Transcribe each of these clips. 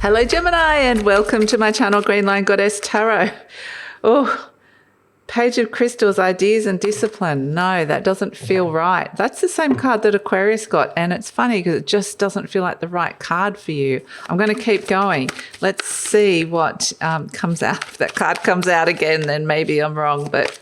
Hello Gemini, and welcome to my channel Green Line Goddess Tarot. Oh, Page of Crystals, Ideas and Discipline. No, that doesn't feel right. That's the same card that Aquarius got, and it's funny because it just doesn't feel like the right card for you. I'm going to keep going. Let's see what comes out. If that card comes out again, then maybe I'm wrong, but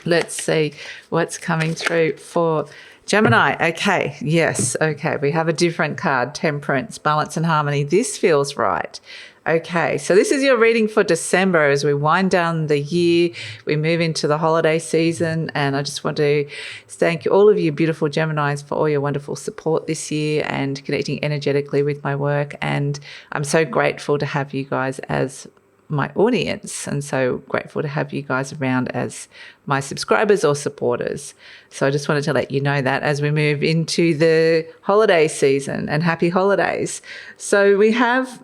let's see what's coming through for Gemini. Okay, yes, okay. We have a different card, Temperance, Balance and Harmony. This feels right. Okay, so this is your reading for December as we wind down the year, we move into the holiday season, and I just want to thank all of you beautiful Geminis for all your wonderful support this year and connecting energetically with my work. And I'm so grateful to have you guys as my audience, and so grateful to have you guys around as my subscribers or supporters. So I just wanted to let you know that as we move into the holiday season, and happy holidays. So we have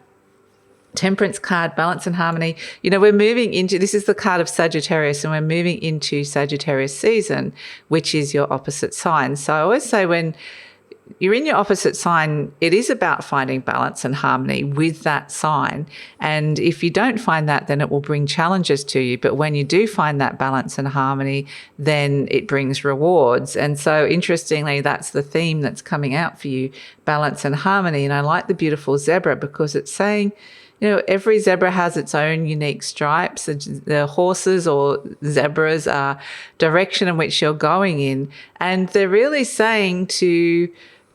Temperance card, Balance and Harmony. You know, we're moving into, this is the card of Sagittarius, and we're moving into Sagittarius season, which is your opposite sign. So I always say when you're in your opposite sign, it is about finding balance and harmony with that sign. And if you don't find that, then it will bring challenges to you. But when you do find that balance and harmony, then it brings rewards. And so interestingly, that's the theme that's coming out for you, balance and harmony. And I like the beautiful zebra because it's saying, you know, every zebra has its own unique stripes. The horses or zebras are direction in which you're going in. And they're really saying to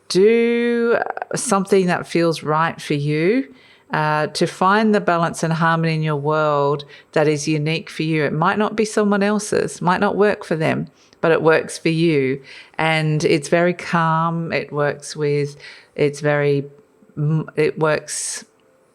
do something that feels right for you, to find the balance and harmony in your world that is unique for you. It might not be someone else's, might not work for them, but it works for you. And it's very calm. It works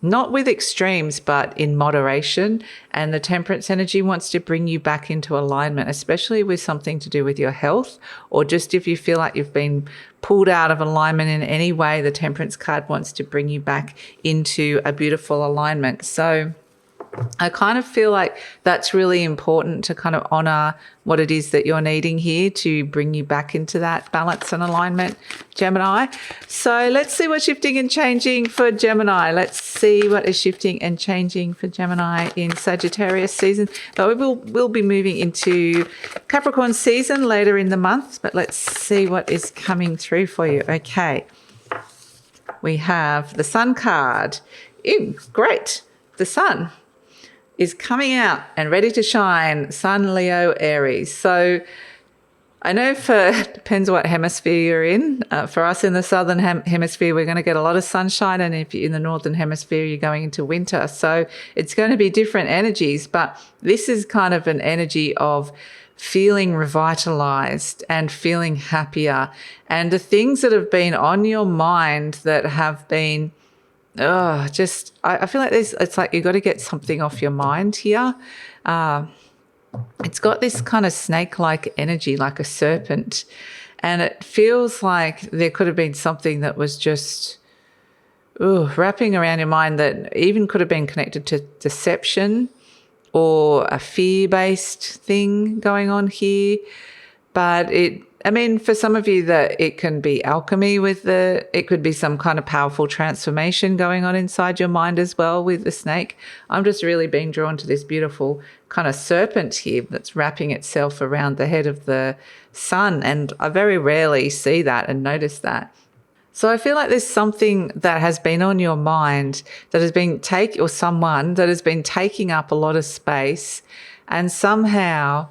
not with extremes, but in moderation. And the Temperance energy wants to bring you back into alignment, especially with something to do with your health, or just if you feel like you've been pulled out of alignment in any way, the Temperance card wants to bring you back into a beautiful alignment. So I kind of feel like that's really important to kind of honor what it is that you're needing here to bring you back into that balance and alignment, Gemini. So let's see what's shifting and changing for Gemini. Let's see what is shifting and changing for Gemini in Sagittarius season. But we'll be moving into Capricorn season later in the month, but let's see what is coming through for you. Okay. We have the Sun card. Ew, great. The Sun is coming out and ready to shine. Sun, Leo, Aries. So I know depends what hemisphere you're in. For us in the southern hemisphere, we're going to get a lot of sunshine. And if you're in the northern hemisphere, you're going into winter. So it's going to be different energies. But this is kind of an energy of feeling revitalized and feeling happier. And the things that have been on your mind that have been I feel like it's like you've got to get something off your mind here. It's got this kind of snake-like energy, like a serpent. And it feels like there could have been something that was just wrapping around your mind that even could have been connected to deception or a fear-based thing going on here. But for some of you that it can be alchemy it could be some kind of powerful transformation going on inside your mind as well with the snake. I'm just really being drawn to this beautiful kind of serpent here that's wrapping itself around the head of the sun. And I very rarely see that and notice that. So I feel like there's something that has been on your mind that has been or someone that has been taking up a lot of space, and somehow,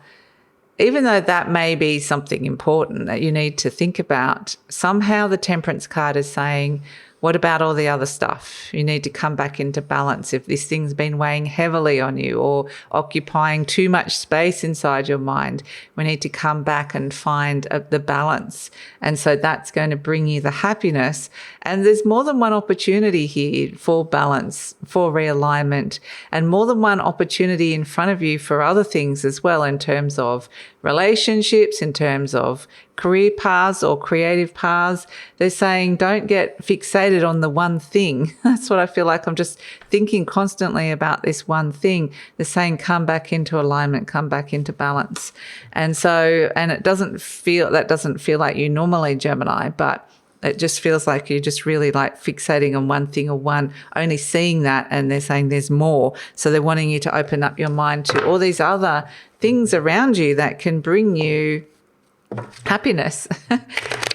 even though that may be something important that you need to think about, somehow the Temperance card is saying, what about all the other stuff? You need to come back into balance. If this thing's been weighing heavily on you or occupying too much space inside your mind, we need to come back and find the balance. And so that's going to bring you the happiness. And there's more than one opportunity here for balance, for realignment, and more than one opportunity in front of you for other things as well, in terms of relationships, in terms of career paths or creative paths. They're saying don't get fixated on the one thing. That's what I feel like. I'm just thinking constantly about this one thing. They're saying come back into alignment, come back into balance. And so, and that doesn't feel like you normally, Gemini, but It just feels like you're just really like fixating on one thing, or only seeing that, and they're saying there's more. So they're wanting you to open up your mind to all these other things around you that can bring you happiness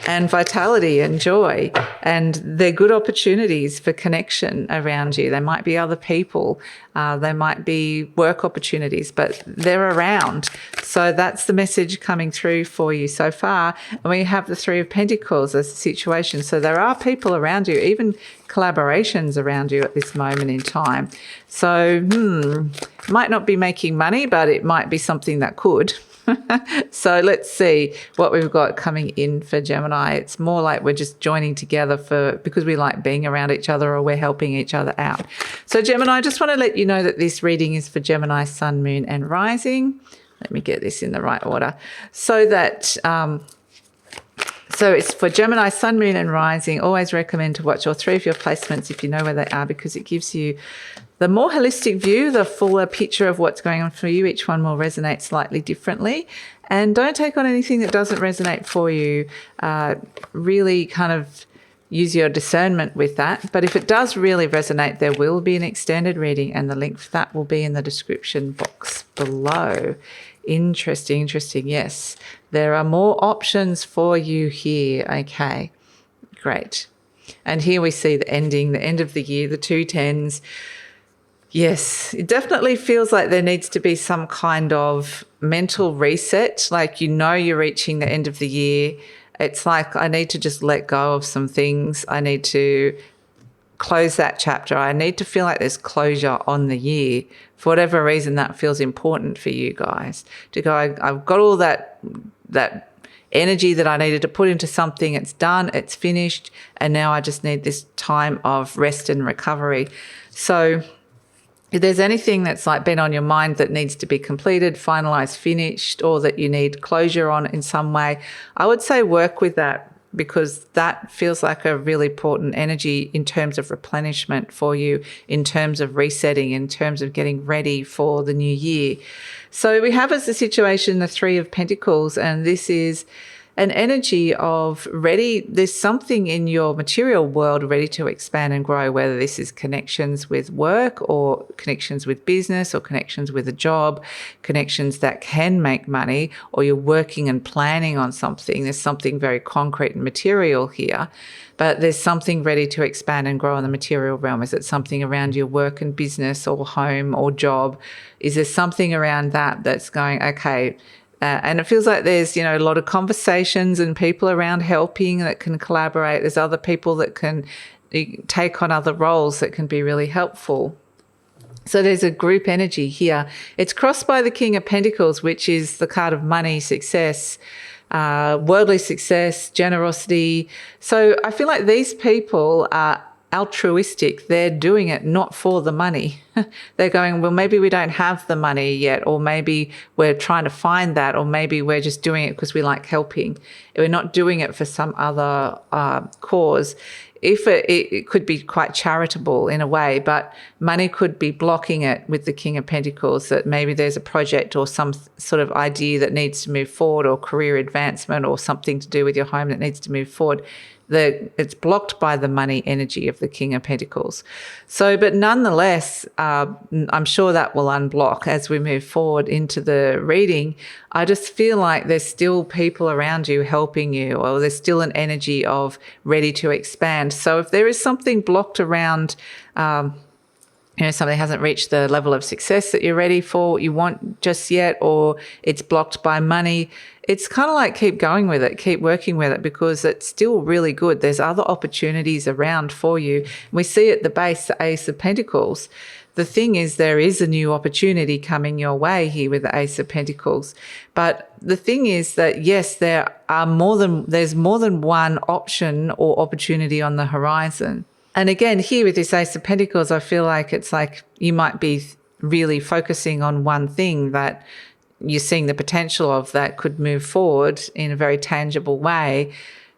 and vitality and joy, and they're good opportunities for connection around you. They might be other people, they might be work opportunities, but they're around. So that's the message coming through for you so far. And we have the Three of Pentacles as a situation. So there are people around you, even collaborations around you at this moment in time. So might not be making money, but it might be something that could. So let's see what we've got coming in for Gemini. It's more like we're just joining together because we like being around each other, or we're helping each other out. So Gemini, I just want to let you know that this reading is for Gemini, Sun, Moon and Rising. Let me get this in the right order. So it's for Gemini, Sun, Moon and Rising. Always recommend to watch all three of your placements if you know where they are, because it gives you the more holistic view, the fuller picture of what's going on for you. Each one will resonate slightly differently. And don't take on anything that doesn't resonate for you. Really kind of use your discernment with that. But if it does really resonate, there will be an extended reading, and the link for that will be in the description box below. Interesting. Yes, there are more options for you here. Okay, great. And here we see the end of the year, the 2 tens. Yes, it definitely feels like there needs to be some kind of mental reset. Like, you're reaching the end of the year. It's like, I need to just let go of some things. I need to close that chapter. I need to feel like there's closure on the year. For whatever reason, that feels important for you guys. To go, I've got all that energy that I needed to put into something. It's done, it's finished, and now I just need this time of rest and recovery. So if there's anything that's like been on your mind that needs to be completed, finalized, finished, or that you need closure on in some way, I would say work with that, because that feels like a really important energy in terms of replenishment for you, in terms of resetting, in terms of getting ready for the new year. So we have as a situation the Three of Pentacles, and this is an energy of ready. There's something in your material world ready to expand and grow, whether this is connections with work, or connections with business, or connections with a job, connections that can make money, or you're working and planning on something. There's something very concrete and material here, but there's something ready to expand and grow in the material realm. Is it something around your work and business, or home, or job? Is there something around that that's going, okay, and it feels like there's, a lot of conversations and people around helping that can collaborate. There's other people that can take on other roles that can be really helpful. So there's a group energy here. It's crossed by the King of Pentacles, which is the card of money, success, worldly success, generosity. So I feel like these people are altruistic. They're doing it not for the money. They're going, well, maybe we don't have the money yet, or maybe we're trying to find that, or maybe we're just doing it because we like helping. We're not doing it for some other cause. If it could be quite charitable in a way, but money could be blocking it with the King of Pentacles, that maybe there's a project or some sort of idea that needs to move forward, or career advancement, or something to do with your home that needs to move forward. It's blocked by the money energy of the King of Pentacles. So, but nonetheless, I'm sure that will unblock as we move forward into the reading. I just feel like there's still people around you helping you, or there's still an energy of ready to expand. So if there is something blocked around, something hasn't reached the level of success that you're ready for, what you want just yet, or it's blocked by money, it's kind of like keep going with it, keep working with it, because it's still really good. There's other opportunities around for you. We see at the base the Ace of Pentacles. The thing is, there is a new opportunity coming your way here with the Ace of Pentacles. But the thing is that, yes, there's more than one option or opportunity on the horizon. And again, here with this Ace of Pentacles, I feel like it's like you might be really focusing on one thing that you're seeing the potential of, that could move forward in a very tangible way.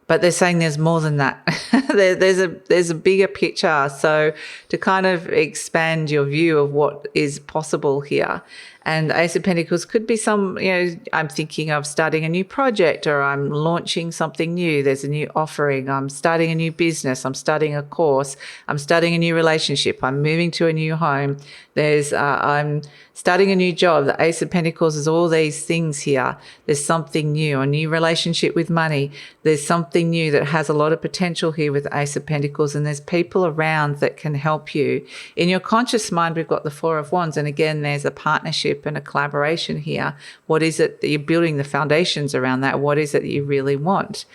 But they're saying there's more than that. there's a bigger picture. So to kind of expand your view of what is possible here. And Ace of Pentacles could be I'm thinking of starting a new project, or I'm launching something new. There's a new offering. I'm starting a new business. I'm starting a course. I'm starting a new relationship. I'm moving to a new home. I'm starting a new job. The Ace of Pentacles is all these things here. There's something new, a new relationship with money. There's something new that has a lot of potential here with Ace of Pentacles, and there's people around that can help you. In your conscious mind, we've got the Four of Wands, and again, there's a partnership and a collaboration here. What is it that you're building the foundations around that? What is it that you really want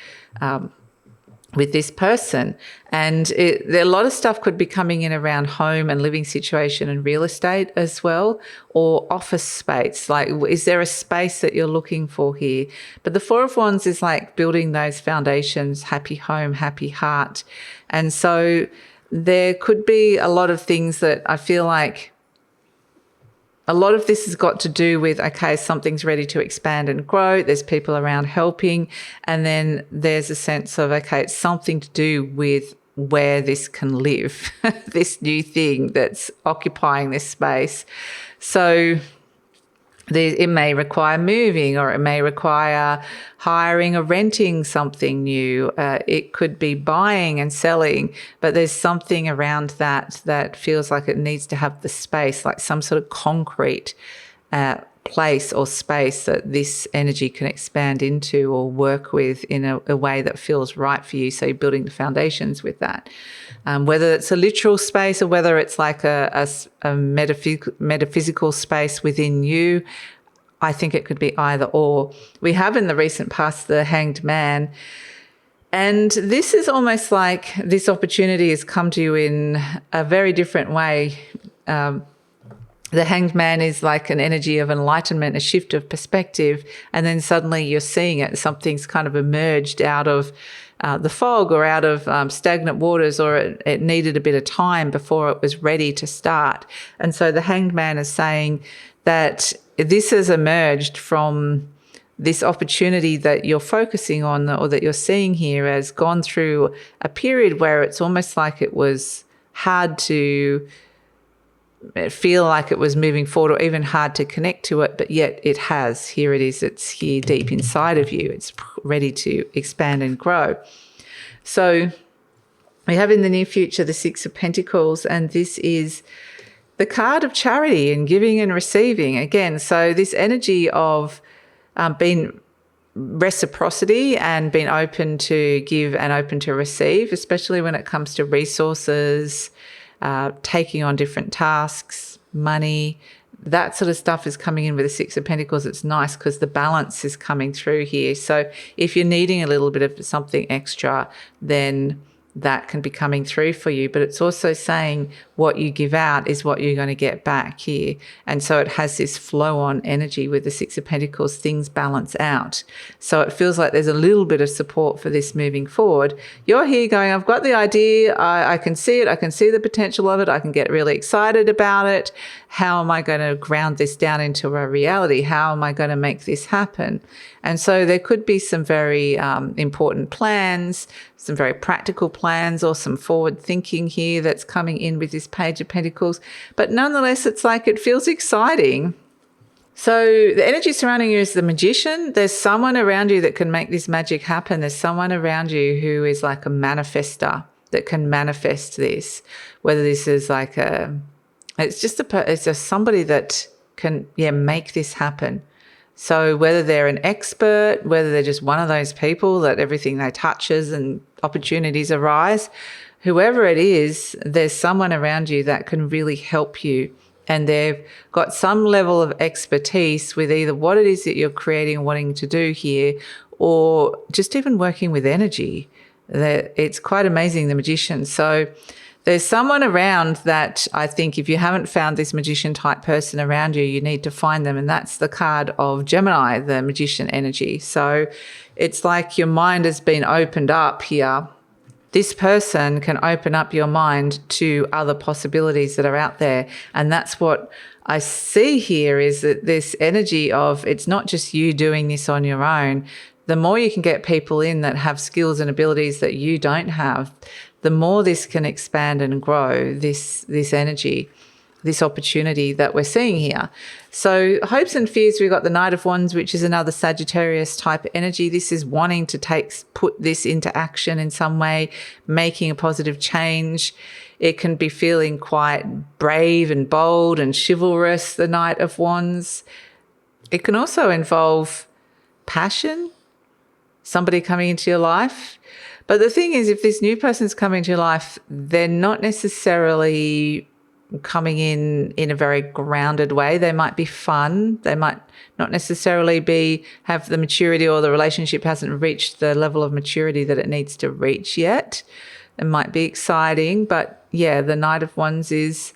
with this person? And a lot of stuff could be coming in around home and living situation and real estate as well, or office space. Like, is there a space that you're looking for here? But the Four of Wands is like building those foundations, happy home, happy heart. And so there could be a lot of things that I feel like a lot of this has got to do with, okay, something's ready to expand and grow. There's people around helping. And then there's a sense of, okay, it's something to do with where this can live, this new thing that's occupying this space. So it may require moving, or it may require hiring or renting something new. It could be buying and selling, but there's something around that feels like it needs to have the space, like some sort of concrete place or space that this energy can expand into or work with in a way that feels right for you. So you're building the foundations with that. Whether it's a literal space or whether it's like a metaphysical space within you, I think it could be either or. We have in the recent past the Hanged Man, and this is almost like this opportunity has come to you in a very different way. The Hanged Man is like an energy of enlightenment, a shift of perspective, and then suddenly you're seeing it. Something's kind of emerged out of the fog or out of stagnant waters, or it needed a bit of time before it was ready to start. And so the Hanged Man is saying that this has emerged from this opportunity that you're focusing on, or that you're seeing here, has gone through a period where it's almost like it was hard to feel like it was moving forward, or even hard to connect to it, but yet it has. Here it is. It's here deep inside of you. It's ready to expand and grow. So we have in the near future the Six of Pentacles, and this is the card of charity and giving and receiving again. So this energy of being reciprocity and being open to give and open to receive, especially when it comes to resources, taking on different tasks, money, that sort of stuff is coming in with the Six of Pentacles. It's nice because the balance is coming through here. So if you're needing a little bit of something extra, then that can be coming through for you. But it's also saying what you give out is what you're going to get back here. And so it has this flow on energy with the Six of Pentacles. Things balance out. So it feels like there's a little bit of support for this moving forward. You're here going, I've got the idea. I can see it. I can see the potential of it. I can get really excited about it. How am I going to ground this down into a reality? How am I going to make this happen? And so there could be some very important plans, some very practical plans, or some forward thinking here that's coming in with this Page of Pentacles. But nonetheless, it's like it feels exciting. So the energy surrounding you is the Magician. There's someone around you that can make this magic happen. There's someone around you who is like a manifester that can manifest this. Whether this is like it's just somebody that can make this happen. So whether they're an expert, whether they're just one of those people that everything they touches and opportunities arise, whoever it is, there's someone around you that can really help you. And they've got some level of expertise with either what it is that you're creating and wanting to do here, or just even working with energy. It's quite amazing, the Magician. So there's someone around that I think if you haven't found this magician type person around you, you need to find them. And that's the card of Gemini, the Magician energy. So it's like your mind has been opened up here. This person can open up your mind to other possibilities that are out there. And that's what I see here, is that this energy of it's not just you doing this on your own. The more you can get people in that have skills and abilities that you don't have, the more this can expand and grow, this energy, this opportunity that we're seeing here. So hopes and fears, we've got the Knight of Wands, which is another Sagittarius type energy. This is wanting to put this into action in some way, making a positive change. It can be feeling quite brave and bold and chivalrous, the Knight of Wands. It can also involve passion, somebody coming into your life. But the thing is, if this new person's coming into your life, they're not necessarily coming in a very grounded way. They might be fun. They might not necessarily have the maturity, or the relationship hasn't reached the level of maturity that it needs to reach yet. It might be exciting, but yeah, the Knight of Wands is,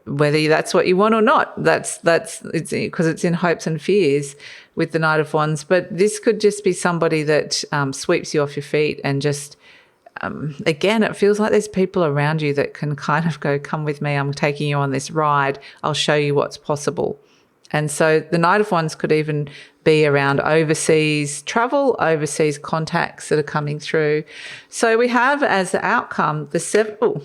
whether that's what you want or not, it's because it's in hopes and fears with the Knight of Wands. But this could just be somebody that sweeps you off your feet and just, again, it feels like there's people around you that can kind of go, come with me, I'm taking you on this ride, I'll show you what's possible. And so the Knight of Wands could even be around overseas travel, overseas contacts that are coming through. So we have as the outcome the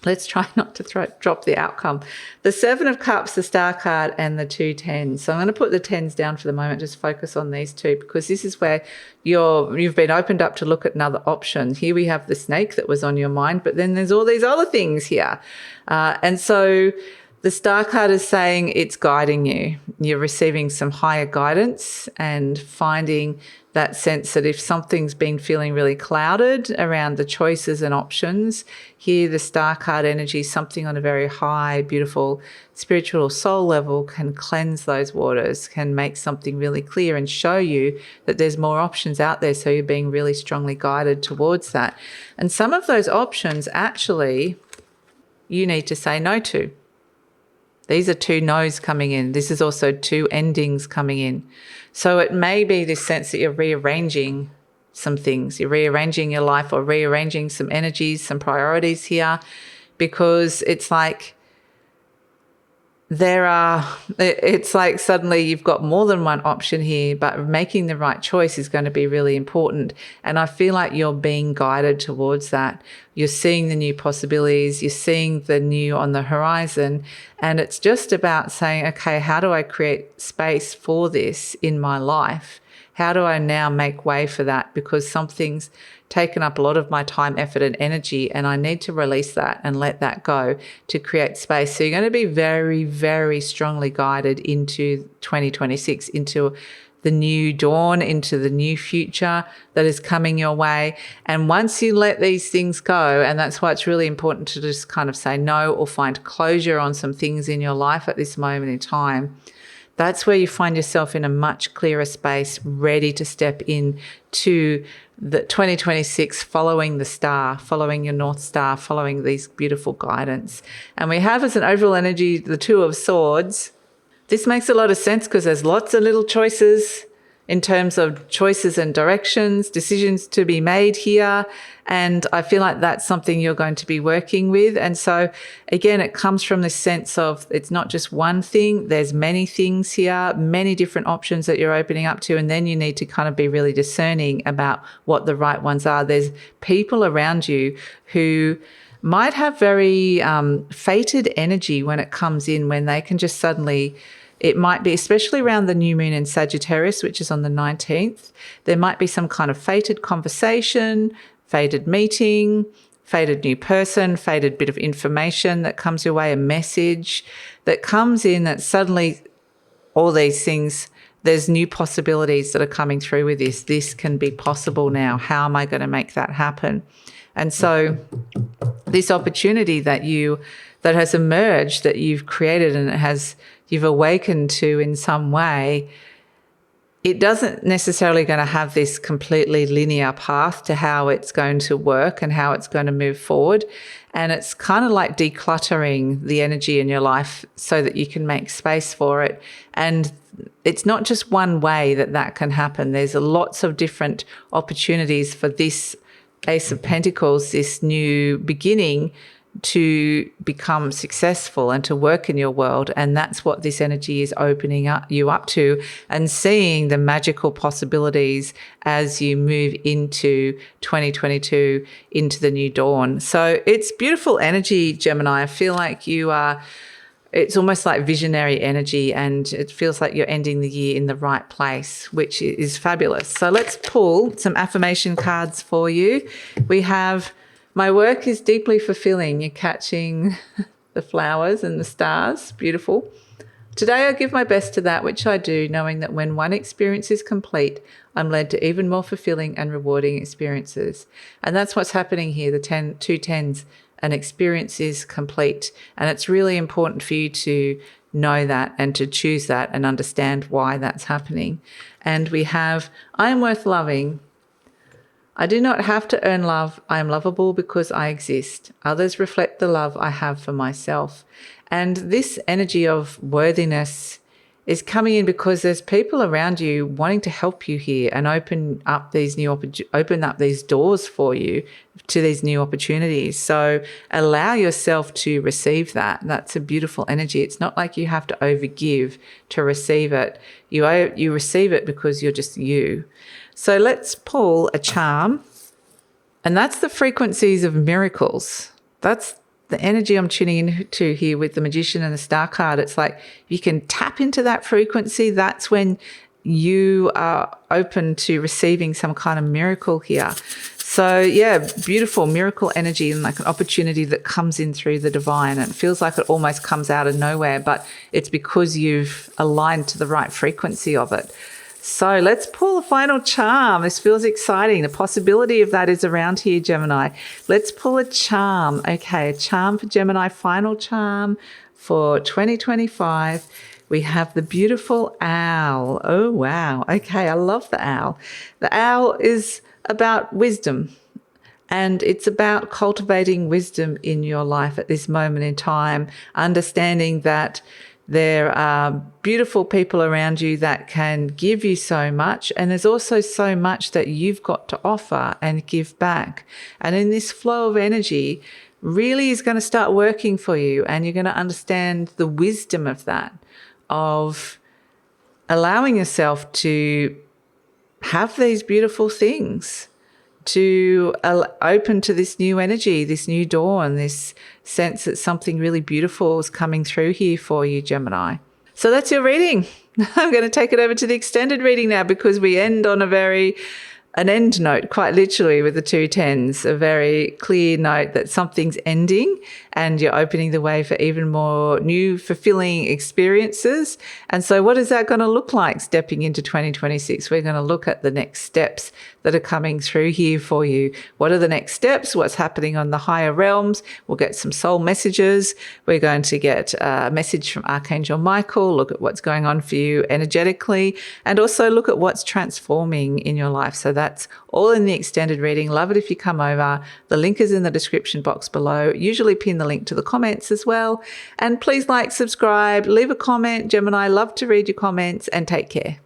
let's try not to drop the outcome. The Seven of Cups, the Star card, and the 2 tens. So I'm going to put the tens down for the moment, just focus on these two, because this is where you've been opened up to look at another option. Here we have the snake that was on your mind, but then there's all these other things here. And so the Star card is saying it's guiding you. You're receiving some higher guidance and finding that sense that if something's been feeling really clouded around the choices and options, here the Star card energy, something on a very high, beautiful spiritual soul level, can cleanse those waters, can make something really clear and show you that there's more options out there. So you're being really strongly guided towards that. And some of those options actually you need to say no to. These are 2 no's coming in. This is also 2 endings coming in. So it may be this sense that you're rearranging some things. You're rearranging your life, or rearranging some energies, some priorities here, because it's like it's like suddenly you've got more than one option here, but making the right choice is going to be really important. And I feel like you're being guided towards that. You're seeing the new possibilities, you're seeing the new on the horizon, and it's just about saying, okay, how do I create space for this in my life? How do I now make way for that? Because something's taken up a lot of my time, effort, and energy, and I need to release that and let that go to create space. So you're going to be very, very strongly guided into 2026, into the new dawn, into the new future that is coming your way. And once you let these things go, and that's why it's really important to just kind of say no, or find closure on some things in your life at this moment in time, that's where you find yourself in a much clearer space, ready to step in to the 2026, following the star, following your North Star, following these beautiful guidance. And we have as an overall energy the 2 of Swords. This makes a lot of sense because there's lots of little choices in terms of choices and directions, decisions to be made here. And I feel like that's something you're going to be working with. And so again, it comes from this sense of it's not just one thing, there's many things here, many different options that you're opening up to. And then you need to kind of be really discerning about what the right ones are. There's people around you who might have very fated energy when it comes in, when they can just suddenly, it might be, especially around the new moon in Sagittarius, which is on the 19th, there might be some kind of fated conversation, fated meeting, fated new person, fated bit of information that comes your way, a message that comes in that suddenly all these things, there's new possibilities that are coming through with this. This can be possible now. How am I going to make that happen? And so this opportunity that has emerged, that you've created and you've awakened to in some way, it doesn't necessarily going to have this completely linear path to how it's going to work and how it's going to move forward. And it's kind of like decluttering the energy in your life so that you can make space for it. And it's not just one way that can happen. There's lots of different opportunities for this Ace of Pentacles, this new beginning, to become successful and to work in your world. And that's what this energy is opening you up to, and seeing the magical possibilities as you move into 2022, into the new dawn. So it's beautiful energy, Gemini. I feel like it's almost like visionary energy, and it feels like you're ending the year in the right place, which is fabulous. So let's pull some affirmation cards for you. We have, my work is deeply fulfilling. You're catching the flowers and the stars. Beautiful. Today I give my best to that which I do, knowing that when one experience is complete, I'm led to even more fulfilling and rewarding experiences. And that's what's happening here, the two tens. An experience is complete. And it's really important for you to know that and to choose that and understand why that's happening. And we have, I am worth loving. I do not have to earn love. I am lovable because I exist. Others reflect the love I have for myself. And this energy of worthiness is coming in because there's people around you wanting to help you here and open up these doors for you to these new opportunities. So allow yourself to receive that. That's a beautiful energy. It's not like you have to overgive to receive it. You receive it because you're just you. So let's pull a charm, and that's the frequencies of miracles. That's the energy I'm tuning into here with the Magician and the Star card. It's like you can tap into that frequency. That's when you are open to receiving some kind of miracle here. So yeah, beautiful miracle energy, and like an opportunity that comes in through the divine. And it feels like it almost comes out of nowhere, but it's because you've aligned to the right frequency of it. So let's pull a final charm. This feels exciting. The possibility of that is around here, Gemini. Let's pull a charm. Okay, a charm for Gemini, final charm for 2025. We have the beautiful owl. Oh, wow. Okay, I love the owl. The owl is about wisdom, and it's about cultivating wisdom in your life at this moment in time, understanding that there are beautiful people around you that can give you so much, and there's also so much that you've got to offer and give back. And in this flow of energy really is going to start working for you, and you're going to understand the wisdom of that, of allowing yourself to have these beautiful things, to open to this new energy, this new dawn, this sense that something really beautiful is coming through here for you, Gemini. So that's your reading. I'm going to take it over to the extended reading now, because we end on an end note, quite literally, with the two tens, a very clear note that something's ending and you're opening the way for even more new, fulfilling experiences. And so what is that going to look like stepping into 2026? We're going to look at the next steps that are coming through here for you. What are the next steps? What's happening on the higher realms? We'll get some soul messages. We're going to get a message from Archangel Michael, look at what's going on for you energetically, and also look at what's transforming in your life. So that's all in the extended reading. Love it if you come over. The link is in the description box below. Usually pin the link to the comments as well. And please like, subscribe, leave a comment. Gemini, love to read your comments, and take care.